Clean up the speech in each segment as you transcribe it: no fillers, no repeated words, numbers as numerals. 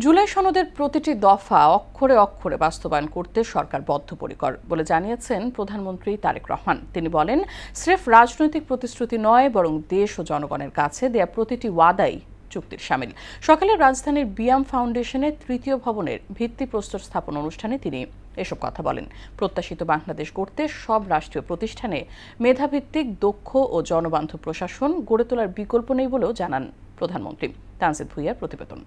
জুলাই সনদের প্রতিটি দফা অক্ষরে অক্ষরে বাস্তবায়ন করতে সরকার বদ্ধপরিকর বলে জানিয়েছেন প্রধানমন্ত্রী তারেক রহমান। তিনি বলেন, স্রেফ রাজনৈতিক প্রতিশ্রুতি নয়, বরং দেশ ও জনগণের কাছে দেয়া প্রতিটি ওয়াদাই চুক্তির শামিল। সকালে রাজধানীর বিয়াম ফাউন্ডেশনের ৩য় ভবনের ভিত্তিপ্রস্তর স্থাপন অনুষ্ঠানে তিনি এসব কথা বলেন। প্রত্যাশিত বাংলাদেশ গড়তে সব রাষ্ট্রীয় প্রতিষ্ঠানে মেধাভিত্তিক, দক্ষ ও জনবান্ধব প্রশাসন গড়ে তোলার বিকল্প নেই বলেও জানান প্রধানমন্ত্রী। তানজিদ ভুঁইয়ার প্রতিবেদন।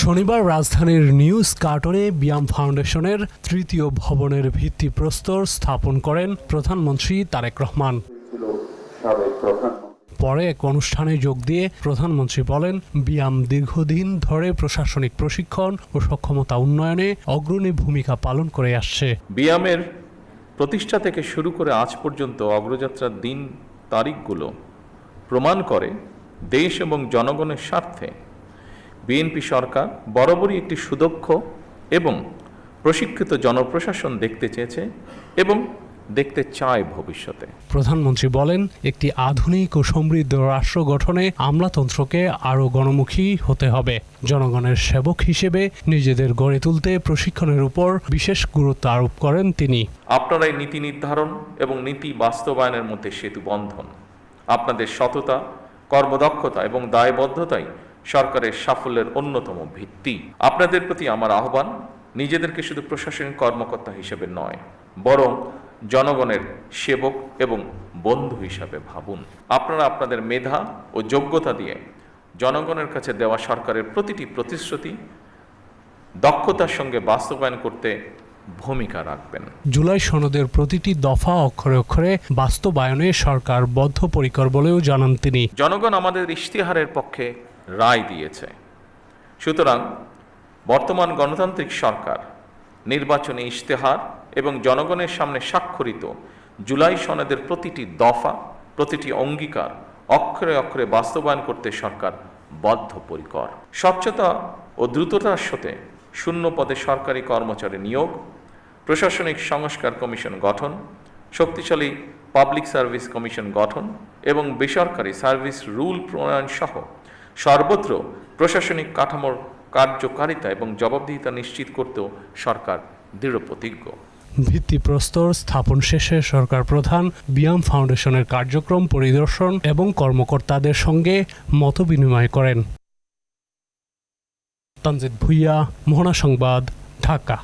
শনিবার রাজধানীর নিউ স্কার্টনে বিয়াম ফাউন্ডেশনের ৩য় ভবনের ভিত্তিপ্রস্তর স্থাপন করেন প্রধানমন্ত্রী তারেক রহমান। পরে এক অনুষ্ঠানে যোগ দিয়ে প্রধানমন্ত্রী বলেন, বিয়াম দীর্ঘদিন ধরে প্রশাসনিক প্রশিক্ষণ ও সক্ষমতা উন্নয়নে অগ্রণী ভূমিকা পালন করে আসছে। বিয়ামের প্রতিষ্ঠা থেকে শুরু করে আজ পর্যন্ত অগ্রযাত্রার দিন তারিখগুলো প্রমাণ করে দেশ এবং জনগণের স্বার্থে বিএনপি সরকার বরাবরই একটি সুদক্ষ এবং প্রশিক্ষিত জনপ্রশাসন দেখতে চেয়েছে এবং দেখতে চায় ভবিষ্যতে। প্রধানমন্ত্রী বলেন, একটি আধুনিক ও সমৃদ্ধ রাষ্ট্র গঠনে আমলাতন্ত্রকে আরও গণমুখী হতে হবে। জনগণের সেবক হিসেবে নিজেদের গড়ে তুলতে প্রশিক্ষণের উপর বিশেষ গুরুত্ব আরোপ করেন তিনি। আপনারাই নীতি নির্ধারণ এবং নীতি বাস্তবায়নের মধ্যে সেতু বন্ধন। আপনাদের সততা, কর্মদক্ষতা এবং দায়বদ্ধতাই সরকারের সাফল্যের অন্যতম ভিত্তি। আপনাদের প্রতি আমার আহ্বান, নিজেদেরকে শুধু প্রশাসনিক কর্মকর্তা হিসেবে নয়, বরং জনগণের সেবক এবং বন্ধু হিসাবে ভাবুন। আপনারা আপনাদের মেধা ও যোগ্যতা দিয়ে জনগণের কাছে দেওয়া সরকারের প্রতিটি প্রতিশ্রুতি দক্ষতার সঙ্গে বাস্তবায়ন করতে ভূমিকা রাখবেন। জুলাই সনদের প্রতিটি দফা অক্ষরে অক্ষরে বাস্তবায়নে সরকার বদ্ধপরিকর বলেও জানান তিনি। জনগণ আমাদের ইশতেহারের পক্ষে রায় দিয়েছে। সুতরাং বর্তমান গণতান্ত্রিক সরকার নির্বাচনী ইশতেহার এবং জনগণের সামনে স্বাক্ষরিত জুলাই সনদের প্রতিটি দফা, প্রতিটি অঙ্গীকার অক্ষরে অক্ষরে বাস্তবায়ন করতে সরকার বদ্ধপরিকর। স্বচ্ছতা ও দ্রুততার সাথে শূন্য পদে সরকারি কর্মচারী নিয়োগ, প্রশাসনিক সংস্কার কমিশন গঠন, শক্তিশালী পাবলিক সার্ভিস কমিশন গঠন এবং বেসরকারি সার্ভিস রুল প্রণয়ন সহ সর্বত্র প্রশাসনিক কাঠামোর কার্যকারিতা এবং জবাবদিহিতা নিশ্চিত করতেও সরকার দৃঢ়প্রতিজ্ঞ। ভিত্তিপ্রস্তর স্থাপন শেষে সরকার প্রধান বিয়াম ফাউন্ডেশনের কার্যক্রম পরিদর্শন এবং কর্মকর্তাদের সঙ্গে মতবিনিময় করেন। তানজিদ ভুঁইয়া, মোহনা সংবাদ, ঢাকা।